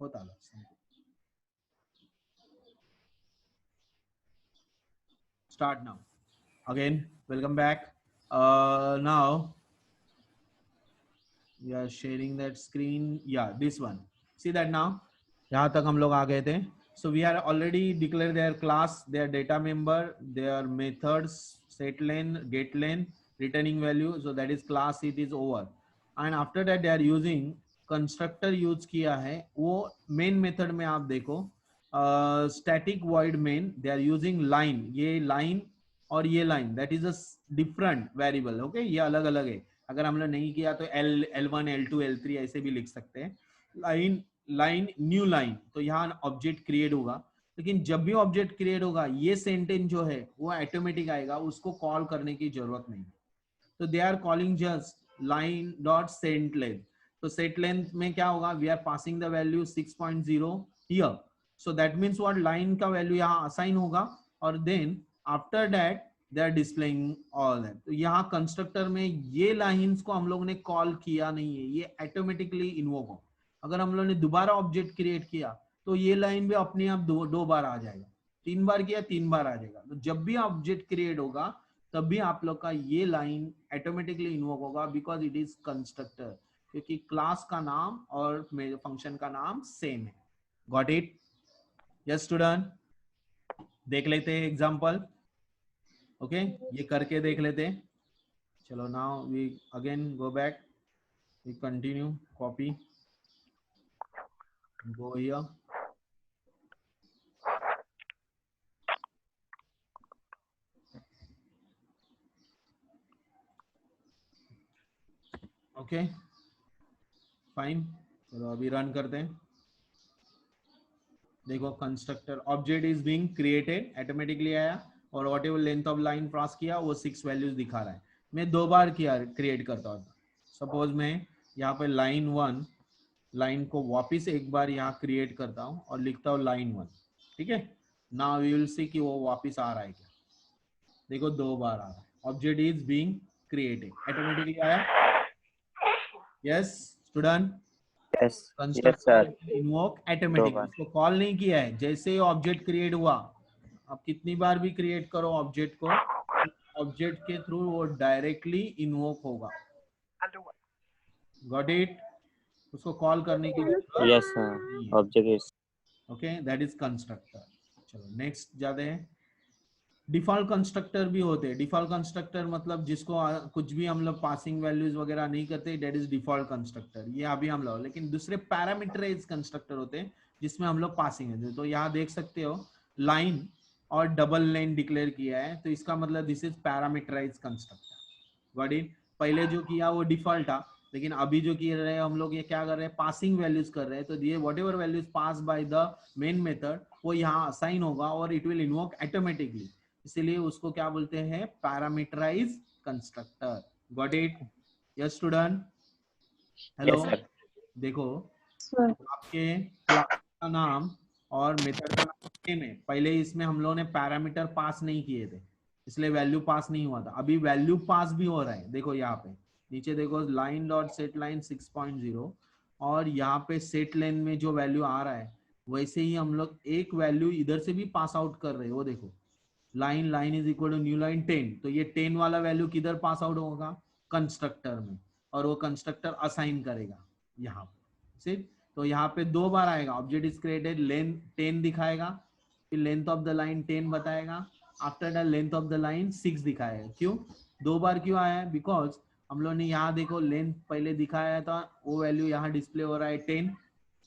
होता है। Start now. Again, welcome back. Now we are sharing that screen. Yeah, this one. See that now? यहाँ तक हम लोग आ गए थे. So we are already declared their class, their data member, their methods, set length, get length, returning value. So that is class. It is over. And after that they are using constructor use किया है. वो main method में आप देखो static void main. They are using line. ये line और ये line that is a different variable. Okay, ये अलग अलग है. अगर हम लोग नहीं किया तो L1 L2 L3 ऐसे भी लिख सकते हैं. लाइन लाइन न्यू लाइन, तो यहाँ ऑब्जेक्ट क्रिएट होगा. लेकिन जब भी ऑब्जेक्ट क्रिएट होगा ये सेंटेंस जो है वो ऑटोमेटिक आएगा, उसको कॉल करने की जरूरत नहीं. तो they are calling just line dot set length. तो सेट लेंथ में क्या होगा, we are passing the value 6.0 here. So that means what, line का वैल्यू यहाँ असाइन होगा और then after that they are displaying all that. तो यहाँ कंस्ट्रक्टर में ये लाइंस को हम लोग ने कॉल किया नहीं है, ये ऑटोमेटिकली इन्वोक हो. अगर हम लोग ने दोबारा ऑब्जेक्ट क्रिएट किया तो ये लाइन भी अपने आप दो बार आ जाएगा. 3 बार किया 3 बार आ जाएगा. तो जब भी ऑब्जेक्ट क्रिएट होगा तब भी आप लोग का ये लाइन ऑटोमेटिकली इन्वोक होगा, बिकॉज इट इज कंस्ट्रक्टर, क्योंकि क्लास का नाम और फंक्शन का नाम सेम है. Got it? यस स्टूडेंट, देख लेते हैं एग्जांपल. ओके, ये करके देख लेते हैं. चलो now we again go back, we continue, copy, go here. Okay fine, चलो अभी रन करते हैं. देखो constructor object is being created, automatically आया और whatever length of line pass किया वो 6 वैल्यूज दिखा रहा है. मैं 2 बार किया क्रिएट करता हूँ. सपोज मैं यहाँ पे लाइन 1 लाइन को वापिस एक बार यहाँ क्रिएट करता हूँ और लिखता हूँ लाइन 1. ठीक है, नाउ वी विल सी कि वो वापिस आ रहा है क्या. देखो 2 बार आ रहा है. Object is being created, automatically आया. Yes student, Yes, yes, constructor sir. Invoke 2 automatic, बार. उसको कॉल नहीं किया है. जैसे ही ऑब्जेक्ट क्रिएट हुआ, आप कितनी बार भी क्रिएट करो ऑब्जेक्ट को, ऑब्जेक्ट के थ्रू वो डायरेक्टली इन्वोक होगा. Got it? उसको कॉल करने की जरूरत Yes, sir. नहीं है. Object is. Okay, that is constructor. चलो नेक्स्ट जाते हैं. डिफॉल्ट कंस्ट्रक्टर भी होते हैं. डिफॉल्ट कंस्ट्रक्टर मतलब जिसको कुछ भी हम लोग पासिंग वैल्यूज वगैरह नहीं करते, दैट इज डिफॉल्ट कंस्ट्रक्टर. ये अभी हम लोग, लेकिन दूसरे पैरामीटराइज कंस्ट्रक्टर होते हैं जिसमें हम लोग पासिंग है. तो यहाँ देख सकते हो लाइन और डबल लाइन डिक्लेयर किया है, तो इसका मतलब this is parameterize constructor. Got it? पहले जो किया वो डिफॉल्ट था, लेकिन अभी जो कर रहे हैं हम लोग, ये क्या कर रहे हैं, पासिंग वैल्यूज कर रहे हैं. तो ये what ever values pass by the main method वो यहाँ असाइन होगा और इट विल इन्वोक ऑटोमेटिकली. इसीलिए उसको क्या बोलते हैं, parameterize constructor. Got it? Yes student, hello. Yes, sir. देखो आपके क्लास का नाम और मेथड का नाम सेम है. पहले इसमें हम लोगों ने पैरामीटर पास नहीं किए थे, इसलिए वैल्यू पास नहीं हुआ था. अभी वैल्यू पास भी हो रहा है. देखो यहाँ पे नीचे देखो लाइन डॉट सेट लाइन 6.0, और यहाँ पे सेट लेन में जो वैल्यू आ रहा है वैसे ही हम लोग एक वैल्यू इधर से भी पास आउट कर रहे हैं. वो देखो line line is equal to new line 10, तो ये 10 वाला वैल्यू किधर पास आउट होगा, कंस्ट्रक्टर में, और वो कंस्ट्रक्टर असाइन करेगा यहाँ पे. तो यहाँ पे 2 बार आएगा. ऑब्जेक्ट इज क्रिएटेड, लेंथ 10 दिखाएगा, फिर लेंथ ऑफ द लाइन 10 बताएगा, after the length of the line 6 दिखाएगा. क्यों 2 बार क्यों आया है, बिकॉज हम लोग ने यहाँ देखो लेंथ पहले दिखाया था, वो वैल्यू यहाँ डिस्प्ले हो रहा है 10.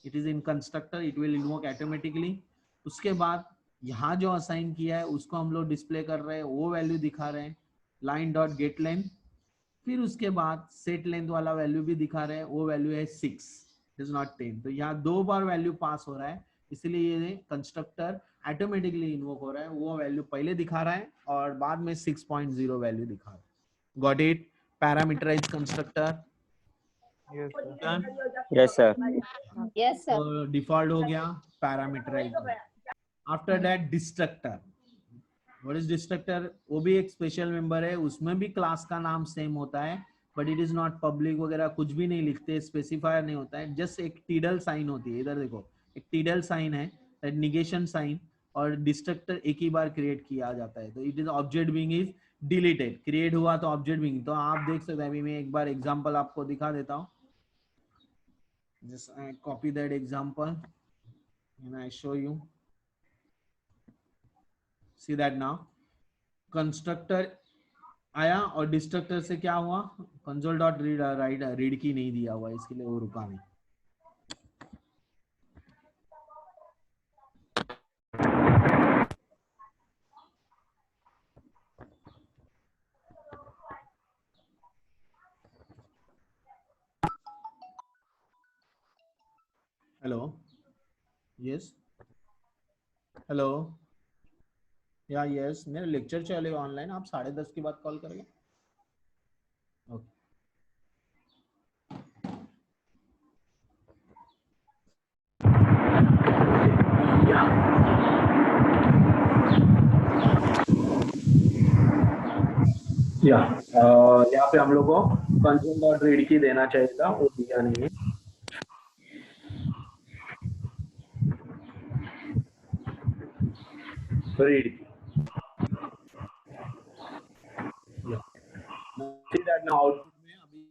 It is in constructor, it will invoke automatically. उसके बाद यहाँ जो असाइन किया है उसको हम लोग डिस्प्ले कर रहे हैं, वो वैल्यू दिखा रहे हैं, लाइन डॉट गेट लेंथ. फिर उसके बाद सेट लेंथ वाला वैल्यू भी दिखा रहे हैं, वो वैल्यू है 6, इट इज नॉट 10. तो यहाँ 2 बार वैल्यू पास हो रहा है, इसलिए ये कंस्ट्रक्टर ऑटोमेटिकली इन्वोक हो रहा है. वो वैल्यू पहले दिखा रहा है और बाद में 6.0 वैल्यू दिखा रहा है. Got it? Parameterise constructor. Yes, sir. Yes, sir. तो डिफॉल्ट हो गया parameterise. After that destructor. What is destructor? वो भी एक स्पेशल मेंबर है, उसमें भी क्लास का नाम सेम होता है, but it is not public वगैरह, कुछ भी नहीं लिखते, स्पेसिफायर नहीं होता है, जस्ट एक टिडल साइन होती है. इधर देखो एक टीडल साइन है, निगेशन साइन, और डिस्ट्रक्टर एक ही बार क्रिएट किया जाता है। तो it is object being is deleted, create हुआ तो ऑब्जेक्ट बीइंग। तो आप देख सकते हैं, अभी मैं एक बार एग्जांपल आपको दिखा देता हूँ। Just I copy that example and I show you. See that now constructor आया और डिस्ट्रक्टर से क्या हुआ, console dot read write read की नहीं दिया हुआ, इसके लिए वो रुका नहीं। हेलो, यस, हेलो, या यस, मेरे लेक्चर चलेगा ऑनलाइन, आप 10:30 के बाद कॉल करेंगे। ओके, यहाँ पे हम लोग को कंसोल डॉट रीड की देना चाहिए था, वो दिया नहीं है। Read see that now output में अभी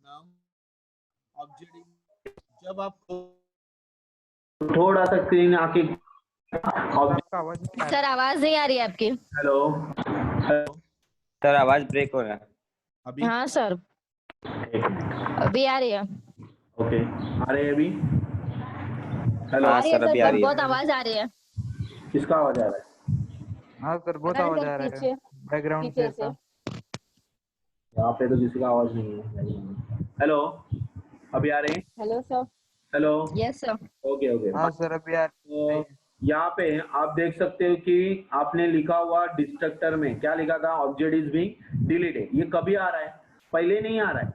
नाम ऑब्जेक्ट, जब आप थोड़ा सा स्क्रीन आके सर आवाज नहीं आ रही है आपकी। हेलो, सर आवाज ब्रेक हो रहा है अभी। हाँ सर, अभी आ रही है। ओके, आ रही है अभी। हेलो, हाँ सर, अभी आ रही है। बहुत आवाज आ रही है। किसका आवाज आ रहा है? हाँ सर, बहुत आवाज आ रहा है बैकग्राउंड से ऐसा। यहाँ पे तो किसी का आवाज नहीं है। हेलो, अभी आ रही है? Hello sir. Hello, yes sir. Okay okay. हाँ सर, अभी आ रही है। यहाँ पे आप देख सकते हो कि आपने लिखा हुआ डिस्ट्रक्टर में क्या लिखा था, ऑब्जेक्ट इज बीइंग डिलीटेड। ये कभी आ रहा है? पहले नहीं आ रहा है।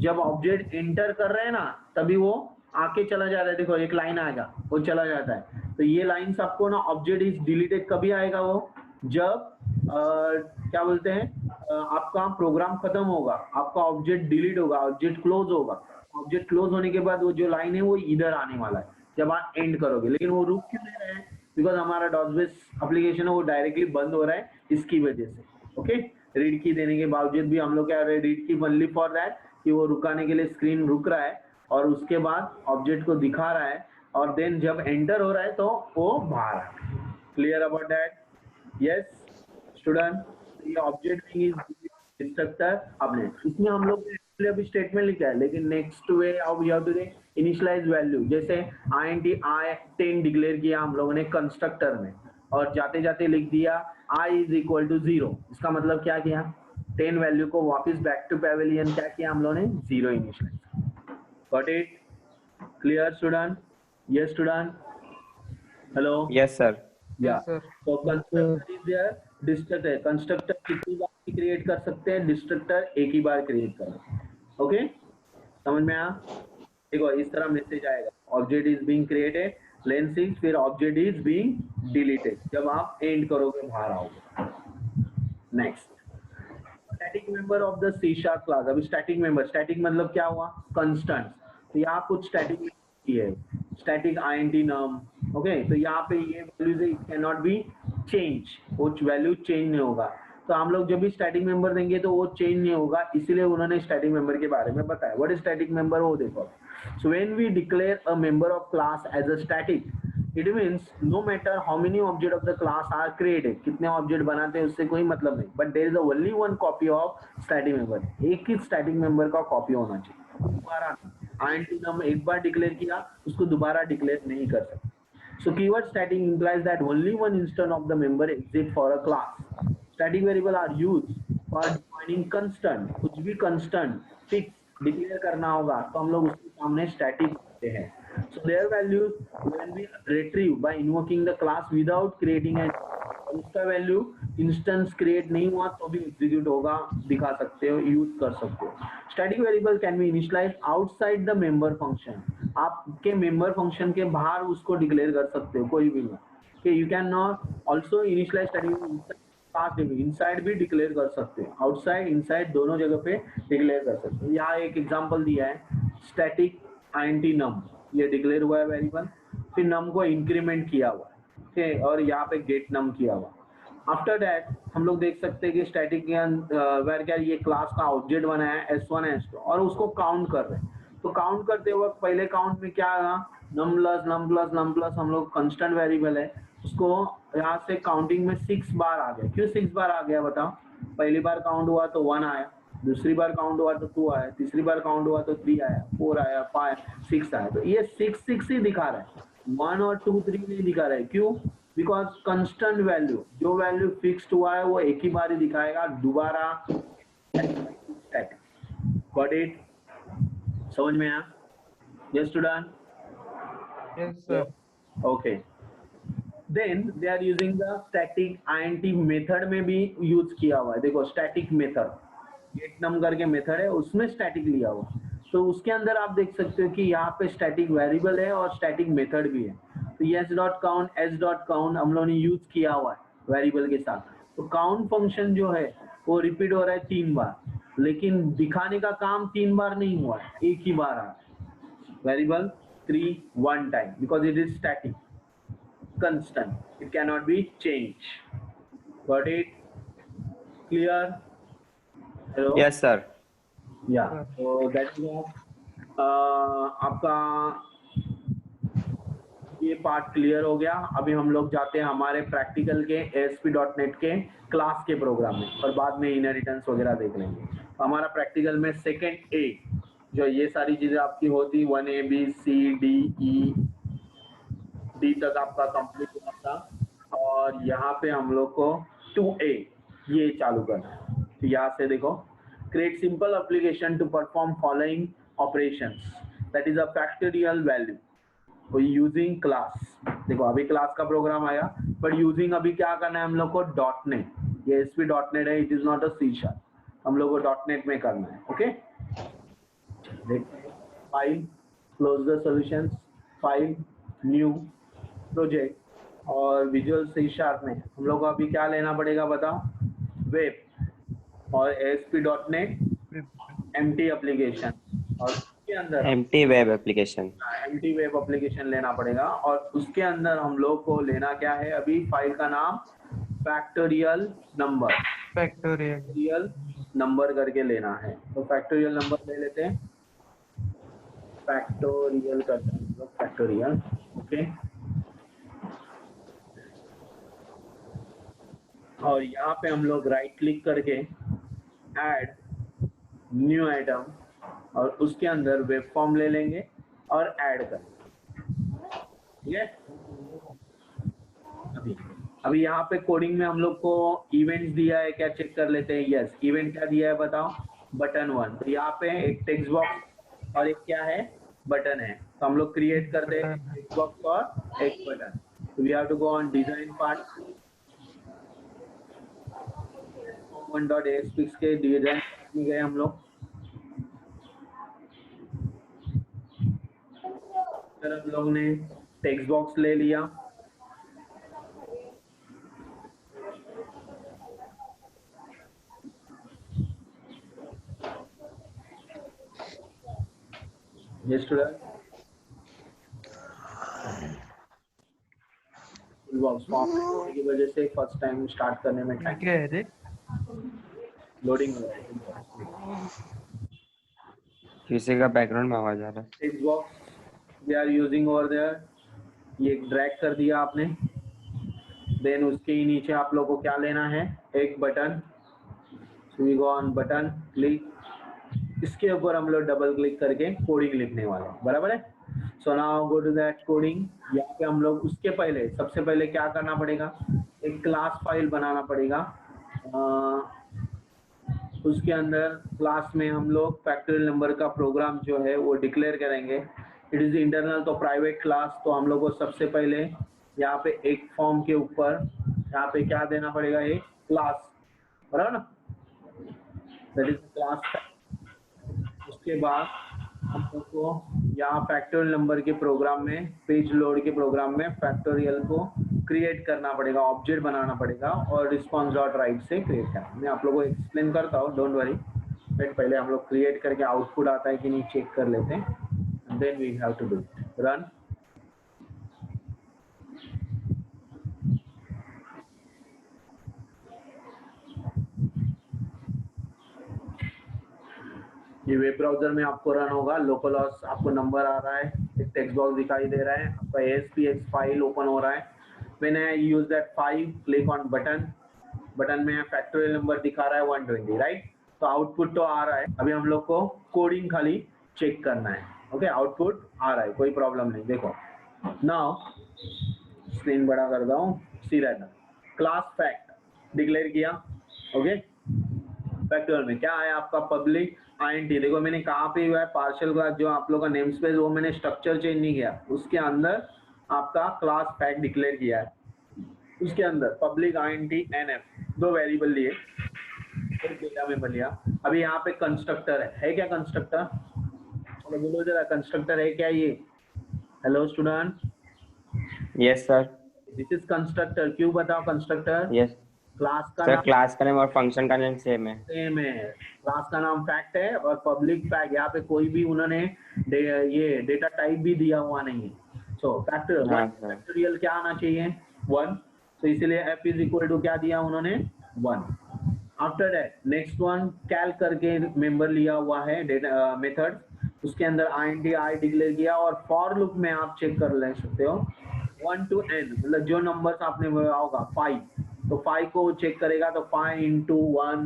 जब ऑब्जेक्ट एंटर कर रहे हैं ना, तभी वो आके चला जाता है। देखो एक लाइन आएगा, वो चला जाता है। तो ये लाइन आपको ना, ऑब्जेक्ट इज डिलीटेड कभी आएगा? वो जब क्या बोलते हैं, आपका प्रोग्राम खत्म होगा, आपका ऑब्जेक्ट डिलीट होगा, ऑब्जेक्ट क्लोज होगा। ऑब्जेक्ट क्लोज होने के बाद वो जो लाइन है वो इधर आने वाला है जब आप एंड करोगे। लेकिन वो रुक क्यों नहीं रहा है? बिकॉज हमारा डॉस बेस एप्लीकेशन है वो डायरेक्टली बंद हो रहा है, इसकी वजह से। ओके, रीड की देने के बावजूद भी हम लोग क्या रहे, रीड की ओनली फॉर दैट कि वो रुकाने के लिए स्क्रीन रुक रहा है और उसके बाद ऑब्जेक्ट को दिखा रहा है, और देन जब एंटर हो रहा है तो वो बाहर आ रहा है। Clear about that? Yes student, ये ऑब्जेक्ट इज डिस्ट्रक्टर। आपने इसमें हम लोग ने अभी स्टेटमेंट लिखा है, लेकिन next way how we have to initialise value. जैसे int i10 डिक्लेयर किया हम लोगों ने कंस्ट्रक्टर में, और जाते जाते लिख दिया i इज इक्वल टू 0। इसका मतलब क्या किया, 10 वैल्यू को वापस बैक टू पैवेलियन क्या किया हम लोगों ने, 0 initialise. Got it? Clear student? Yes student? Hello, yes sir. Yeah sir. तो constructor is there, destructor. Constructor कितनी बार क्रिएट कर सकते हैं? डिस्ट्रक्टर एक ही बार क्रिएट करें। ओके, समझ में आया? देखो इस तरह मैसेज आएगा, ऑब्जेक्ट इज बीइंग क्रिएटेड लेन 6, फिर ऑब्जेक्ट इज बीइंग डिलीटेड जब आप एंड करोगे, बाहर आओगे। Next, static member of the C sharp class. अभी स्टैटिक मेंबर, स्टैटिक मतलब क्या हुआ, कंस्टेंट। तो यहाँ कुछ स्टैटिक है, स्टैटिक int num। ओके, तो यहाँ पे ये values can not be change, वो वैल्यू चेंज नहीं होगा। तो हम लोग जब भी स्टैटिक मेंबर देंगे तो वो चेंज नहीं होगा, इसीलिए उन्होंने स्टैटिक मेंबर के बारे में बताया। व्हाट इज स्टैटिक मेंबर, वो देखो। So when we declare a member of class as a static, it means no matter how many object of the class are created, कितने ऑब्जेक्ट बनाते हैं उससे कोई मतलब नहीं, but there is only one copy of static member. एक ही static member का कॉपी होना चाहिए, दोबारा int num एक बार डिक्लेयर किया, उसको दोबारा डिक्लेयर नहीं कर सकते। So keyword static implies that only one instance of the member exists for a class. Static variable are used for defining constant। कुछ भी constant fix डिक्लेयर करना होगा तो हम लोग उसके सामने static देते हैं। So their values will be retrieved by invoking the class without creating an, उसका वैल्यू इंस्टेंस क्रिएट नहीं हुआ तो भी एग्जीक्यूट होगा, दिखा सकते हो, यूज कर सकते हो। Static variable can be initialised outside the member function. आपके मेंबर फंक्शन के बाहर उसको डिक्लेयर कर सकते हो कोई भी। कि you can not also initialise static inside भी डिक्लेयर कर सकते हो, आउटसाइड इनसाइड दोनों जगह पे डिक्लेयर कर सकते हो। यहाँ एक एग्जांपल दिया है, स्टैटिक int num, ये डिक्लेयर हुआ है वेरिएबल। फिर num को इंक्रीमेंट किया हुआ है, ओके, और यहाँ पे गेट num किया हुआ। आफ्टर दैट हम लोग देख सकते हैं कि स्टैटिक वेर क्या ये क्लास का ऑब्जेक्ट बनाया है S1 S2 और उसको काउंट कर रहे हैं। तो काउंट करते वक्त पहले काउंट में क्या आया, num प्लस हम लोग कांस्टेंट वेरिएबल है, उसको यहाँ से काउंटिंग में 6 बार आ गया। क्यों 6 बार आ गया बताओ? पहली बार काउंट हुआ तो 1 आया, दूसरी बार काउंट हुआ तो 2 आया, तीसरी बार काउंट हुआ तो 3 आया, 4 आया, 5 6 आया। तो ये 6 ही दिखा रहा है, 1 और 2 3 नहीं दिखा रहा है। क्यों? बिकॉज कंस्टेंट वैल्यू, जो वैल्यू फिक्स्ड हुआ है वो एक ही बार ही दिखाएगा, दोबारा। Got it? समझ में आया? Yes student? Yes, sir. Okay. Then they are using the static int method में भी यूज किया हुआ है। देखो स्टैटिक मेथड, गेट नम करके मेथड है, उसमें स्टैटिक लिया हुआ। तो उसके अंदर आप देख सकते हो कि यहाँ पे स्टैटिक वेरिएबल है और स्टैटिक मेथड भी है। तो s डॉट काउंट हम लोगों ने यूज किया हुआ है वेरिएबल के साथ। तो काउंट फंक्शन जो है वो रिपीट हो रहा है 3 बार, लेकिन दिखाने का काम 3 बार नहीं हुआ है, एक ही बार आ रहा है। Variable 3 1 time because it is static, constant, it cannot be changed. Got it? Clear? Hello? Yes, sir. Yeah. So that is all. आपका ये पार्ट क्लियर हो गया। अभी हम लोग जाते हैं हमारे प्रैक्टिकल के ASP.NET के क्लास के प्रोग्राम में, और बाद में इनहेरिटेंस वगैरह देख लेंगे। हमारा प्रैक्टिकल में सेकेंड ए, जो ये सारी चीजें आपकी होती 1A B C D E D तक आपका कंप्लीट हुआ था, और यहाँ पे हम लोग को 2A ये चालू करना है। तो यहाँ से देखो, create simple application to perform following operations, that is a factorial value using class. देखो अभी क्लास का प्रोग्राम आया, बट यूजिंग अभी क्या करना है हम लोग को .NET, ये ASP.NET है, it is not a C#, हम लोग को .NET में करना है। Okay, file, close the solutions, file, new project, और विजुअल C# में हम लोग को अभी क्या लेना पड़ेगा बताओ? वेब और ASP.NET एम्प्टी एप्लीकेशन, और उसके अंदर empty web application, empty web application लेना पड़ेगा। और उसके अंदर हम लोग को लेना क्या है अभी? फाइल का नाम फैक्टोरियल नंबर, फैक्टोरियल नंबर करके लेना है। तो फैक्टोरियल नंबर ले लेते हैं, फैक्टोरियल करते हैं हम लोग, फैक्टोरियल। ओके, और यहाँ पे हम लोग राइट क्लिक करके ऐड न्यू आइटम, और उसके अंदर वेब फॉर्म ले लेंगे और ऐड कर। ठीक है, अभी यहाँ पे कोडिंग में हम लोग को इवेंट्स दिया है, क्या चेक कर लेते हैं? यस, इवेंट क्या दिया है बताओ? बटन 1। तो यहाँ पे एक टेक्स्ट बॉक्स और एक क्या है? बटन है। तो हम लोग क्रिएट करते हैं टेक्स्ट बॉक्स और एक बटन। तो we have to go on design part, .ASP के डिजाइन में गए हम लोग, हम लोग ने टेक्स्ट बॉक्स ले लिया, ये स्टूडेंट बॉक्स फॉर्म की वजह से फर्स्ट टाइम स्टार्ट करने में टाइम क्या है रे? लोडिंग हो रहा है। किसी का बैकग्राउंड में आवाज आ रहा है। Text box we are using over there, ये ड्रैग कर दिया आपने। देन उसके ही नीचे आप लोगों को क्या लेना है? एक button. So we go on button, click, इसके ऊपर हम लोग डबल क्लिक करके कोडिंग लिखने वाले हैं, बराबर है। So now go to that coding. यहाँ पे हम लोग उसके पहले सबसे पहले क्या करना पड़ेगा? एक क्लास फाइल बनाना पड़ेगा। उसके अंदर क्लास में हम लोग फैक्टोरियल नंबर का प्रोग्राम जो है वो डिक्लेयर करेंगे। इट इज इंटरनल, तो प्राइवेट क्लास। तो हम लोग को सबसे पहले यहाँ पे एक फॉर्म के ऊपर यहाँ पे क्या देना पड़ेगा? एक क्लास, बराबर ना, दैट इज क्लास। उसके बाद हम लोग को यहाँ फैक्टोरियल नंबर के प्रोग्राम में, पेज लोड के प्रोग्राम में फैक्टोरियल को क्रिएट करना पड़ेगा, ऑब्जेक्ट बनाना पड़ेगा, और रिस्पॉन्स डॉट राइट से क्रिएट करना। मैं आप लोगों को एक्सप्लेन करता हूँ, डोंट वरी। बट पहले हम लोग क्रिएट करके आउटपुट आता है कि नहीं चेक कर लेते हैं, then we have to do run. ये वेब ब्राउजर में आपको रन होगा। लोकल हॉस्ट आपको नंबर आ रहा है, एक टेक्स्ट बॉक्स दिखाई दे रहा है, आपका ASPX फाइल ओपन हो रहा है। When I use that file, click on button, button में फैक्टोरियल नंबर दिखा रहा है 120, राइट। तो आउटपुट तो आ रहा है, अभी हम लोग को कोडिंग खाली चेक करना है। ओके, आउटपुट आ रहा है, कोई प्रॉब्लम नहीं। देखो नाउ स्क्रीन बड़ा कर रहा हूँ, see that class fact declare किया। ओके, फैक्टोरियल में क्या है आपका पब्लिक INT। देखो मैंने कहाँ पे हुआ है पार्शियल क्लास, जो आप लोग का नेम स्पेस वो मैंने स्ट्रक्चर चेंज नहीं किया, उसके अंदर आपका क्लास फैक्ट डिक्लेयर किया है। उसके अंदर पब्लिक INT NF दो वेरिएबल लिए, एक डेटा में लिया। अभी यहाँ पे कंस्ट्रक्टर है क्या कंस्ट्रक्टर? चलो बोलो जरा, कंस्ट्रक्टर है क्या ये? Hello student. Yes sir. This is constructor. क्यों बताओ कंस्ट्रक्टर? यस क्लास का सर, नाम क्लास का नेम और फंक्शन का नेम सेम है। सेम है। क्लास का नाम फैक्ट है और पब्लिक फैक्ट। यहाँ पे कोई भी उन्होंने ये डेटा टाइप भी दिया हुआ नहीं है। सो फैक्टोरियल, हाँ सर। फैक्टोरियल क्या आना चाहिए? 1। तो इसलिए f इज इक्वल टू क्या दिया उन्होंने? 1। आफ्टर दैट नेक्स्ट वन कैल करके मेंबर लिया हुआ है डेटा मेथड, उसके अंदर INT I डिक्लेयर किया और फॉर लूप में आप चेक कर ले सकते हो 1 to n, मतलब जो नंबर्स आपने बोला होगा 5, तो 5 को चेक करेगा तो 5 into 1,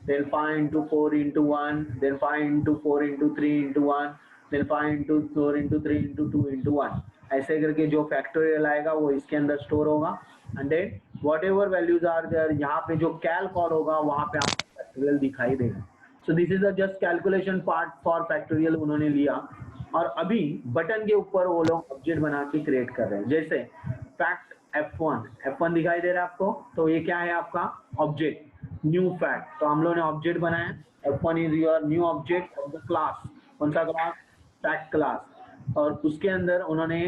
then 5 into 4 into 1, then 5 into 4 into 3 into 1, then 5 into 4 into 3 into 2 into 1, ऐसे करके जो फैक्टोरियल आएगा वो इसके अंदर स्टोर होगा। And then whatever values are there, यहाँ पे जो कैल कॉल होगा वहाँ पे आपको फैक्टोरियल दिखाई देगा। So this is the just calculation part for factorial उन्होंने लिया। और अभी बटन के ऊपर वो लोग ऑब्जेक्ट बना के क्रिएट कर रहे हैं। जैसे फैक्ट F1 दिखाई दे रहा है आपको, तो ये क्या है आपका ऑब्जेक्ट न्यू फैक्ट। तो हम लोगों ने ऑब्जेक्ट बनाया, F1 is your new object of the class. कौन सा क्लास? Fact class. और उसके अंदर उन्होंने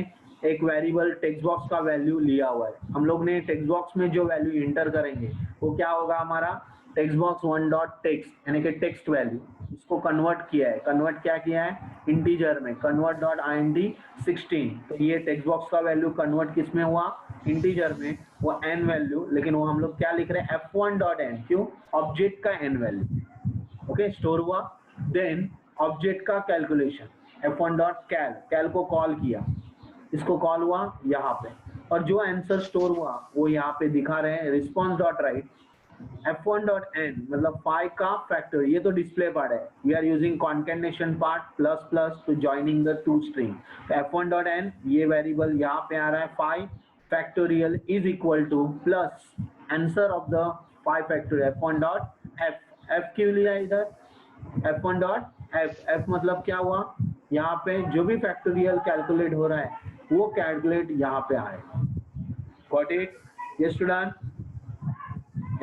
एक वेरिएबल टेक्स्ट बॉक्स का वैल्यू लिया हुआ है। हम लोग ने टेक्स्ट बॉक्स में जो वैल्यू इंटर करेंगे वो क्या होगा हमारा? टेक्स्ट बॉक्स 1 डॉट टेक्स्ट, यानी कि टेक्स्ट वैल्यू, इसको कन्वर्ट किया है। कन्वर्ट क्या किया है? इंटीजर में। Convert dot INT 16। तो ये टेक्स्ट बॉक्स का वैल्यू कन्वर्ट किस में हुआ? इंटीजर में। वो n वैल्यू, लेकिन वो हम लोग क्या लिख रहे हैं? F1 dot n। क्यों? ऑब्जेक्ट का n वैल्यू। ओके, स्टोर हुआ। देन ऑब्जेक्ट का कैलकुलेशन F1 डॉट कैल, कैल को कॉल किया, इसको कॉल हुआ यहाँ पे, और जो आंसर स्टोर हुआ वो यहाँ पे दिखा रहे हैं response dot write F1 dot n, मतलब 5 का फैक्टर। ये तो डिस्प्ले पार्ट है, we are using concatenation part plus plus to joining the two string. तो F1 डॉट n ये वेरिएबल यहाँ पे आ रहा है 5 factorial is equal two plus answer of the 5 factorial F1 dot f। f क्यों लिया इधर? F1 डॉट f मतलब क्या हुआ? यहाँ पे जो भी फैक्टोरियल कैलकुलेट हो रहा है वो कैलकुलेट यहाँ पे आएगा। Got it? Yes student,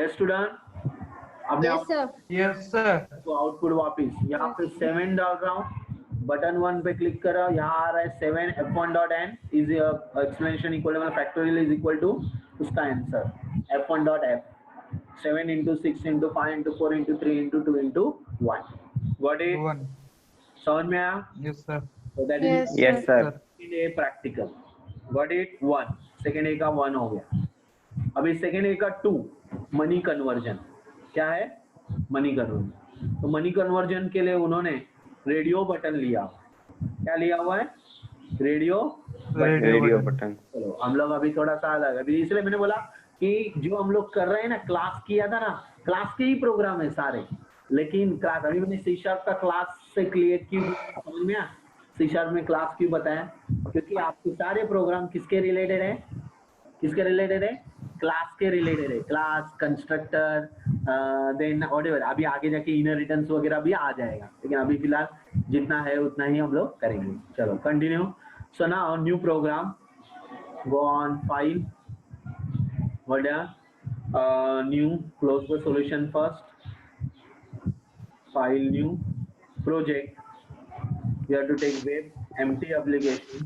yes student. आपने Yes, sir. Yes sir. तो आउटपुट वापस यहाँ पे 7 डाल रहा हूँ, बटन 1 पे क्लिक करो, यहाँ आ रहा है 7 F1 dot n is explanation equal to factorial is equal to उसका answer F1 dot f 7 into 6 into 5 into 4 into 3 into 2 into 1। Got it? 1। समझ में आया? Yes sir. So that Yes, is yes sir. second A practical. Got it? 1. Second A का 1 हो गया। अभी second A का 2 money conversion. क्या है? Money conversion. तो मनी कन्वर्जन के लिए उन्होंने रेडियो बटन लिया। क्या लिया हुआ है? Radio radio button. चलो हम लोग अभी थोड़ा सा अलग, अभी इसलिए मैंने बोला कि जो हम लोग कर रहे हैं ना, क्लास किया था ना, क्लास के ही प्रोग्राम है सारे, लेकिन क्लास अभी मैंने C# का क्लास से क्रिएट क्यों, समझ में आया? C# में क्लास क्यों बताया? क्योंकि आपके सारे प्रोग्राम किसके रिलेटेड है? किसके रिलेटेड है? क्लास के रिलेटेड है। Class, constructor, then whatever. अभी आगे जाके इनहेरिटेंस वगैरह भी आ जाएगा, लेकिन अभी फिलहाल जितना है उतना ही हम लोग करेंगे। चलो continue. So now new program, go on file, new, close the solution first, file new, project, you have to take web empty application।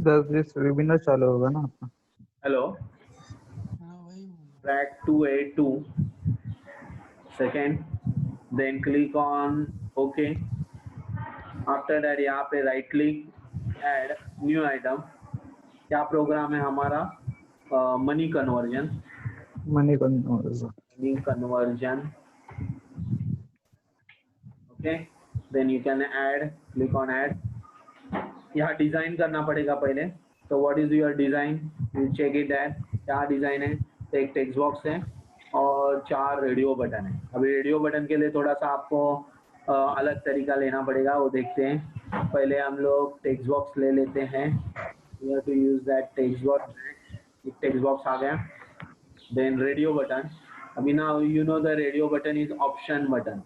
10 webinar चालू होगा ना आपका? Hello, track 2A2 second, then click on OK। after that यहाँ पे right click, add new item। क्या program है हमारा? Money conversion. Money conversion. Money conversion, okay. Then you can add, click on add. यहाँ डिजाइन करना पड़ेगा पहले, तो what is your design, you check it that. क्या डिजाइन है, तो एक टेक्स्ट बॉक्स है और 4 रेडियो बटन है। अभी रेडियो बटन के लिए थोड़ा सा आपको अलग तरीका लेना पड़ेगा, वो देखते हैं। पहले हम लोग टेक्स्ट बॉक्स ले लेते हैं, you have to use that text box. एक टेक्स्ट बॉक्स आ गया, देन रेडियो बटन। अभी ना you know the radio button is option button,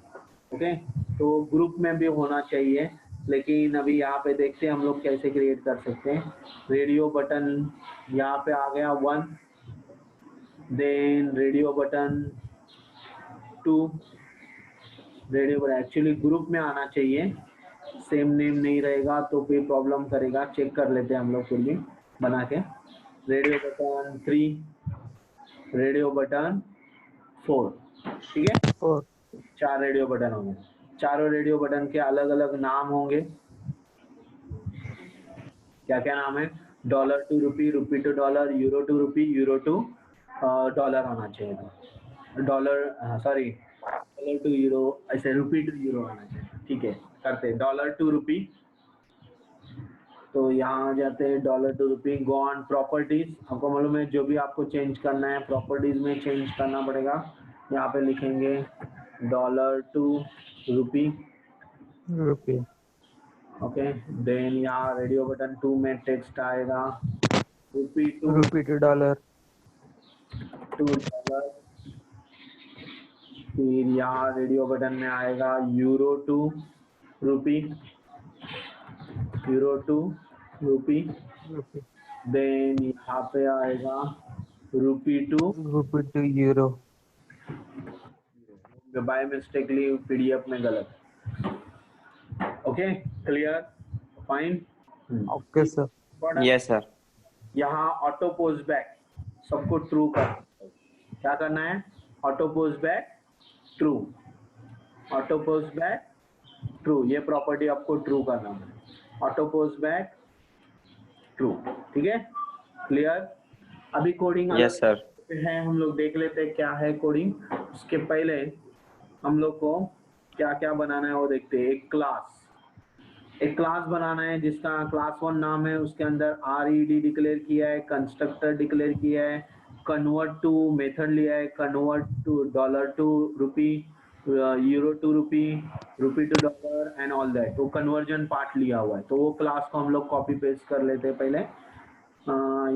okay. तो ग्रुप में भी होना चाहिए, लेकिन अभी यहाँ पे देखते हैं हम लोग कैसे क्रिएट कर सकते हैं। रेडियो बटन यहाँ पे आ गया 1, then radio button 2, radio button actually group में आना चाहिए, सेम नेम नहीं रहेगा तो फिर प्रॉब्लम करेगा। चेक कर लेते हैं हम लोग फिर भी बना के। रेडियो बटन 3, रेडियो बटन 4, ठीक है। 4 4 रेडियो बटन होंगे, चारों रेडियो बटन के अलग अलग नाम होंगे। क्या क्या नाम है, dollar to rupee, rupee to dollar, euro to rupee, euro to dollar होना चाहिए। Dollar sorry dollar to euro, ऐसे रुपी टू यूरो होना चाहिए, ठीक है। करते डॉलर टू रुपी, तो यहाँ जाते हैं dollar to rupee. Go on properties, आपको मालूम है जो भी आपको चेंज करना है प्रॉपर्टीज में चेंज करना पड़ेगा। यहाँ पे लिखेंगे dollar to rupee, okay. Then यहाँ रेडियो बटन 2 में टेक्स्ट आएगा रुपी टू डॉलर $2। फिर यहाँ रेडियो बटन में आएगा euro to rupee, euro to rupee. Then यहाँ पे आएगा rupee to euro. By mistakenly PDF में गलत, okay. Clear, fine, okay sir. Yes sir. यहाँ ऑटो पोस्ट बैक सबको ट्रू करना है। क्या करना है, auto post back true, auto post back true, ये प्रॉपर्टी आपको ट्रू करना है, ऑटो पोस्ट बैक ट्रू, ठीक है। क्लियर, अभी कोडिंग यस सर है, हम लोग देख लेते हैं क्या है कोडिंग। उसके पहले हम लोग को क्या क्या बनाना है वो देखते हैं। एक क्लास बनाना है जिसका क्लास 1 नाम है, उसके अंदर RED डिक्लेयर किया है, कंस्ट्रक्टर डिक्लेयर किया है, कन्वर्ट टू मेथड लिया है, convert to dollar to rupee, euro to rupee, rupee to dollar and all that, वो कन्वर्जन पार्ट लिया हुआ है। तो वो क्लास को हम लोग कॉपी पेस्ट कर लेते हैं पहले।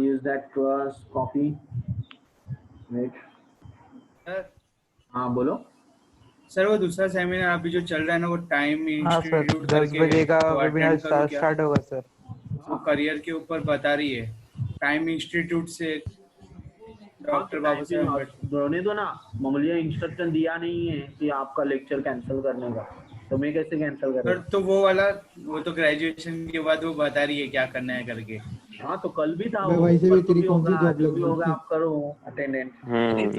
यूज दैट क्लास कॉपी, हाँ बोलो सर। वो दूसरा सेमिनार अभी जो चल रहा है ना, वो टाइम हाँ सर, इंस्टीट्यूट 10 बजे का वेबिनार स्टार्ट होगा सर। वो करियर के ऊपर बता रही है, टाइम इंस्टीट्यूट से डॉक्टर बाबू साहब। होने दो ना, मुझे इंस्ट्रक्शन दिया नहीं है कि आपका लेक्चर कैंसिल करने का, तो मैं कैसे कैंसिल करूँ? तो वो वाला, वो तो ग्रेजुएशन के बाद वो बता रही है क्या करना है करके। हाँ तो कल भी था, वैसे भी तेरी कौन सी होगा, जॉब जो भी लगी? होगा आप करो अटेंडेंट।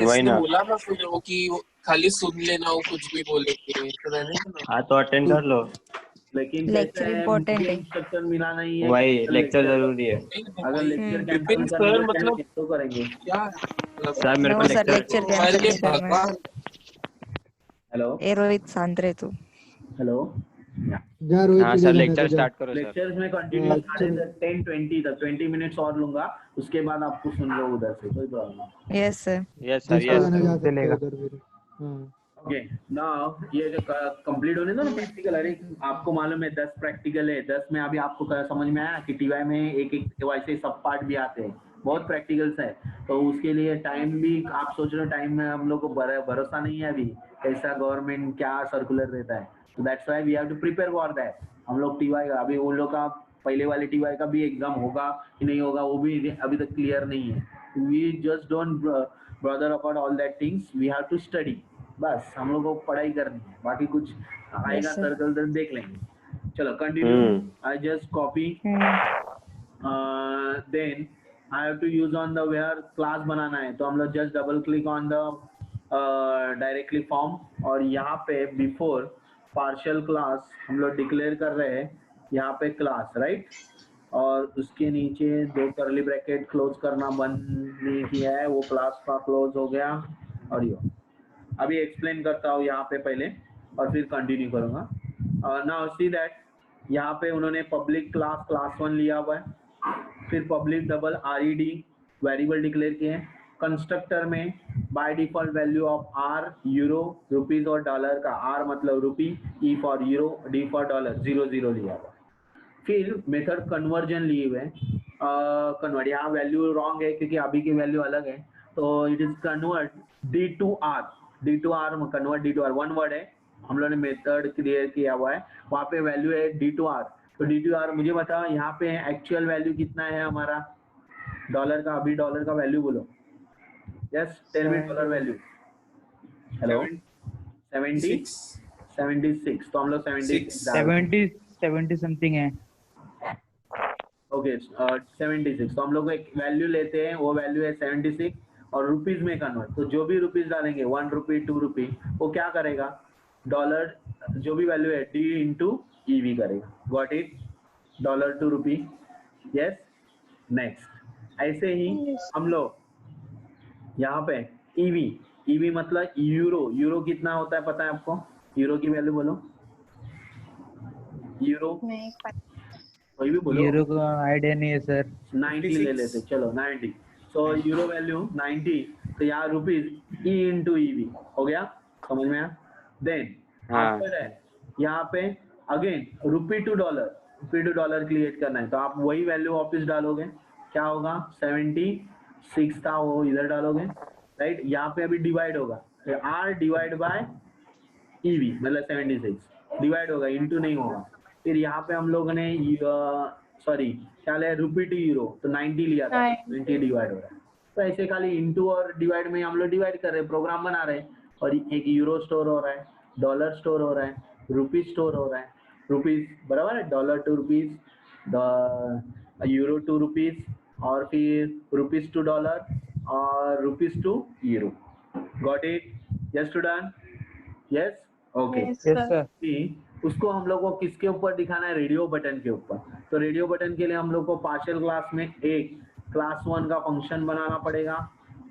वही ना। बोला ना फिर वो कि खाली सुन लेना, वो कुछ भी बोलेंगे तो रहने दो ना। हाँ तो अटेंड कर लो, लेकिन लेक्चर इम्पोर्टेंट है, इंस्ट्रक्शन मिला नहीं है, वही लेक्चर जरूरी है। अगर लेक्चर कैंसिल विपिन सर करना मतलब तो करेंगे। क्या सर मेरे को no sir, lecture lecture cancel अरे नहीं करना है। भगवान। हेलो ए रोहित शांत रहे तू। हेलो, जा रोहित, हाँ तुझे सर जाना लेक्चर था, जा। स्टार्ट करो सर। लेक्चर्स में कंटिन्यू अच्छा। 10-20 तक 20 मिनट्स और लूंगा, उसके बाद आपको सुन लो उधर से, कोई प्रॉब्लम नहीं। Yes sir. यस सर जिसको यस जाना सर। जा सकता है चलेगा। उधर फिर। हाँ ओके नाउ ये जो कंप्लीट होने दो ना प्रैक्टिकल। अरे आपको मालूम है 10 प्रैक्टिकल है, 10 में अभी आपको समझ में आया कि टीवाई में एक वैसे सब पार्ट भी आते हैं, बहुत प्रैक्टिकल्स है। तो उसके लिए टाइम भी आप सोच रहे हो, टाइम में हम लोग को भरोसा नहीं है अभी कैसा गवर्नमेंट क्या सर्कुलर देता है। तो that's why we have to prepare for that. हम लोग टीवाई का अभी उन लोग का पहले वाले टीवाई का भी एग्जाम होगा कि नहीं होगा वो भी अभी तक क्लियर नहीं है। We just don't bother about all that things, we have to study, बस हम लोग को पढ़ाई करनी है, बाकी कुछ आएगा sir. सर्कल तो देख लेंगे। चलो continue, I just copy, then I have to use on the where class बनाना है, तो हम लोग just double click on the directly form, और यहाँ पे बिफोर पार्शियल क्लास हम लोग डिक्लेयर कर रहे हैं यहाँ पे क्लास, राइट। और उसके नीचे 2 कर्ली ब्रैकेट क्लोज करना बंद नहीं किया है, वो क्लास का क्लोज हो गया। और ये अभी एक्सप्लेन करता हूँ यहाँ पे पहले और फिर कंटिन्यू करूँगा। नाउ सी दैट यहाँ पे उन्होंने पब्लिक क्लास 1 लिया हुआ है, फिर public double RED variable declare किए हैं। कंस्ट्रक्टर में by default value of R euro rupees और डॉलर का, R मतलब रुपी, E for euro, D for dollar 0 0 लिया हुआ। फिर मेथड कन्वर्जन लिए हुए, कन्वर्ट, यहाँ वैल्यू रॉन्ग है क्योंकि अभी की वैल्यू अलग है, तो it is convert D to R, D to R convert D to R, one word है, हम लोगों ने मेथड क्रिएट किया हुआ है, वहाँ पे वैल्यू है D to R। तो D to R मुझे बताओ यहाँ पे एक्चुअल वैल्यू कितना है हमारा डॉलर का, अभी डॉलर का वैल्यू बोलो। Yes, tell me dollar value. Hello 76, तो हम लोग 70 समथिंग है। ओके 76, तो हम लोग एक वैल्यू लेते हैं, वो वैल्यू है 76 और रुपीज में कन्वर्ट, तो जो भी रुपीज डालेंगे 1 रुपी 2 रुपी, वो क्या करेगा, डॉलर जो भी वैल्यू है D into EV करेगा। Got it, dollar to rupee. Yes, next ऐसे ही हम लोग यहाँ पे EV मतलब यूरो कितना होता है पता है आपको, यूरो की वैल्यू बोलो, यूरो कोई भी बोलो, यूरो का आइडिया नहीं है सर। 90 ले लेते, चलो 90, सो यूरो वैल्यू 90, तो यहाँ रुपीज E into EV हो गया, समझ में आया। देन आफ्टर है यहाँ पे again rupee to dollar create करना है, तो आप वही वैल्यू वापस डालोगे, क्या होगा 76 था वो इधर डालोगे, राइट। यहाँ पे अभी डिवाइड होगा, R डिवाइड बाय EV मतलब 76 डिवाइड होगा, इनटू नहीं होगा। फिर यहाँ पे हम लोगों ने सॉरी क्या लिया, रुपी टू यूरो, तो 90 लिया था, 90 डिवाइड हो रहा है, तो ऐसे खाली इनटू और डिवाइड में हम लोग डिवाइड कर रहे हैं, प्रोग्राम बना रहे हैं, और एक यूरो स्टोर हो रहा है, डॉलर स्टोर हो रहा है, रुपीज स्टोर हो रहा है, रुपीज बराबर है, dollar to rupees, euro to rupees, और फिर रुपीज टू डॉलर और rupees to euro. Got it? Yes student? Yes, okay. Yes sir. उसको हम लोग को किसके ऊपर दिखाना है, रेडियो बटन के ऊपर। तो रेडियो बटन के लिए हम लोग को पार्शियल क्लास में एक क्लास 1 का फंक्शन बनाना पड़ेगा,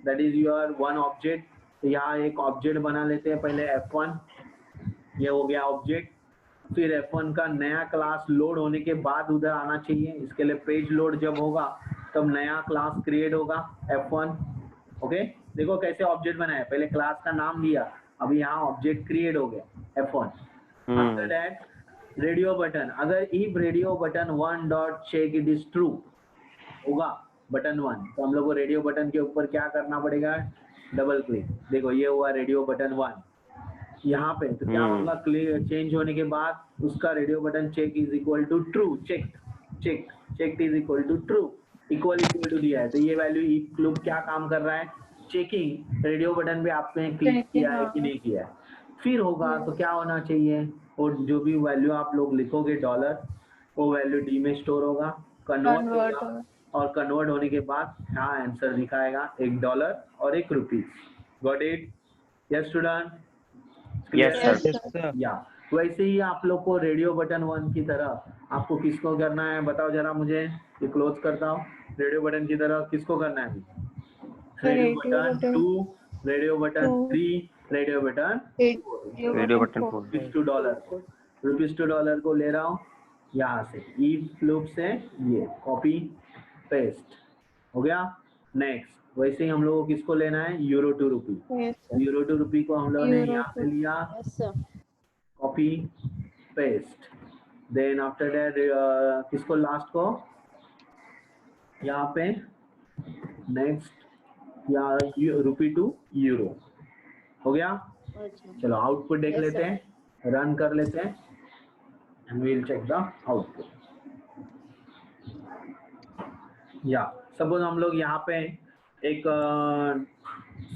that is your one object. तो यहाँ एक ऑब्जेक्ट बना लेते हैं पहले, F1, ये हो गया ऑब्जेक्ट। फिर F1 का नया क्लास लोड होने के बाद उधर आना चाहिए, इसके लिए पेज लोड जब होगा तब नया क्लास क्रिएट होगा F1। ओके, देखो कैसे ऑब्जेक्ट बनाया, पहले क्लास का नाम लिया, अभी यहाँ ऑब्जेक्ट क्रिएट हो गया F1। After that radio button, अगर if radio button 1 dot check it is true होगा बटन 1, तो हम लोग को रेडियो बटन के ऊपर क्या करना पड़ेगा, डबल क्लिक। देखो ये हुआ रेडियो बटन 1 यहाँ पे, तो क्या होगा, चेंज होने के बाद उसका radio button check is equal to true, check is equal to true, equal to दिया है, तो ये वैल्यू इफ लूप क्या काम कर रहा है, चेकिंग रेडियो बटन पे आपने क्लिक किया है कि नहीं किया है। फिर होगा तो क्या होना चाहिए, और जो भी वैल्यू आप लोग लिखोगे डॉलर, वो वैल्यू D में स्टोर होगा, कन्वर्ट होगा, और कन्वर्ट होने के बाद यहाँ आंसर दिखाएगा, एक डॉलर और एक rupees. Got it? Yes student? Yes sir. या वैसे ही आप लोग को रेडियो बटन 1 की तरह आपको किसको करना है बताओ जरा मुझे, ये क्लोज करता हूँ। रेडियो बटन की तरह किसको करना है, radio button 2, radio button 3, radio button 4, rupees to dollar को ले रहा हूँ यहाँ से, इफ लूप से ये कॉपी पेस्ट हो गया। नेक्स्ट वैसे ही हम लोगों को किसको लेना है, euro to rupee, euro to rupee को हम लोगों ने यहाँ से लिया, copy paste. Then after that किसको, लास्ट को यहाँ पे, नेक्स्ट या रुपी टू यूरो हो गया। चलो आउटपुट देख लेते हैं, रन कर लेते हैं, and we will check the output. या सपोज हम लोग यहाँ पे एक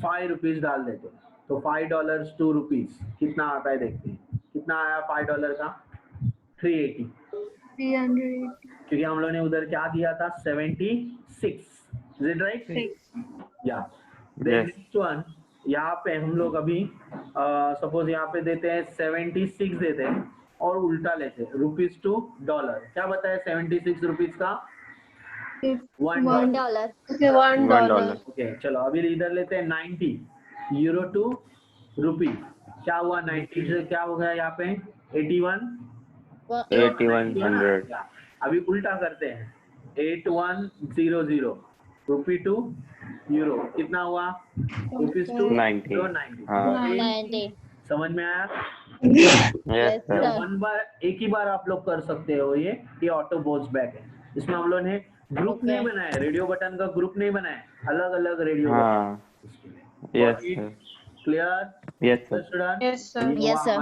5 रुपीज डाल देते हैं, तो $5 2 रुपीज कितना आता है देखते हैं, कितना आया $5 का, 380, क्योंकि हम लोग ने उधर क्या दिया था 76, इज इट राइट? या नेक्स्ट वन, यहाँ पे हम लोग अभी सपोज यहाँ पे देते हैं 76 देते हैं और उल्टा लेते हैं रुपीज टू डॉलर, क्या बताया 76 रुपीज का $1। ओके चलो अभी इधर लेते हैं 90 यूरो टू रुपी, क्या हुआ 90 से क्या हो गया यहाँ पे 81 8100. अभी उल्टा करते हैं 8100 रुपी टू यूरो कितना हुआ रुपीज टू 90. 90 हाँ. 90. समझ में आया Yes sir. वन बार एक ही बार आप लोग कर सकते हो ये ऑटो बोझ बैक है इसमें हम लोग ने ग्रुप नहीं बनाया रेडियो बटन का ग्रुप नहीं बनाया अलग अलग रेडियो हाँ. Yes sir. Clear Yes sir. Yes, sir. Yes, sir.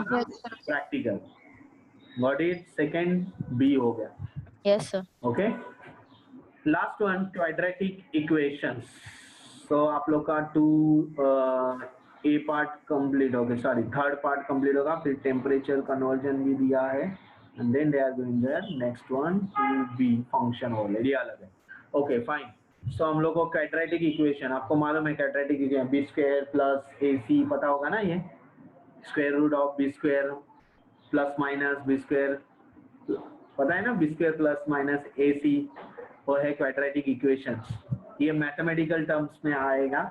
Practical what is second B हो गया Yes, sir. Okay last one quadratic equations तो आप लोग का टू ए पार्ट कंप्लीट हो गया सॉरी थर्ड पार्ट कंप्लीट होगा फिर टेम्परेचर कन्वर्जन भी दिया है and then they are going there next one to be function already अलग है ओके फाइन सो हम लोग को क्वाड्रेटिक इक्वेशन आपको मालूम है quadratic equation B square plus A C पता होगा ना ये square root of B square plus minus B square पता है ना B square plus minus A C वो है क्वाड्रेटिक इक्वेशन ये मैथमेटिकल टर्म्स में आएगा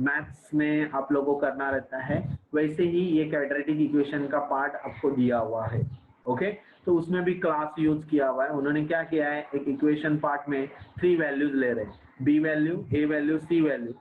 मैथ्स में आप लोगों को करना रहता है वैसे ही ये क्वाड्रेटिक इक्वेशन का पार्ट आपको दिया हुआ है ओके तो उसमें भी क्लास यूज किया हुआ है उन्होंने क्या किया है एक इक्वेशन पार्ट में 3 वैल्यूज ले रहे हैं बी वैल्यू ए वैल्यू सी वैल्यू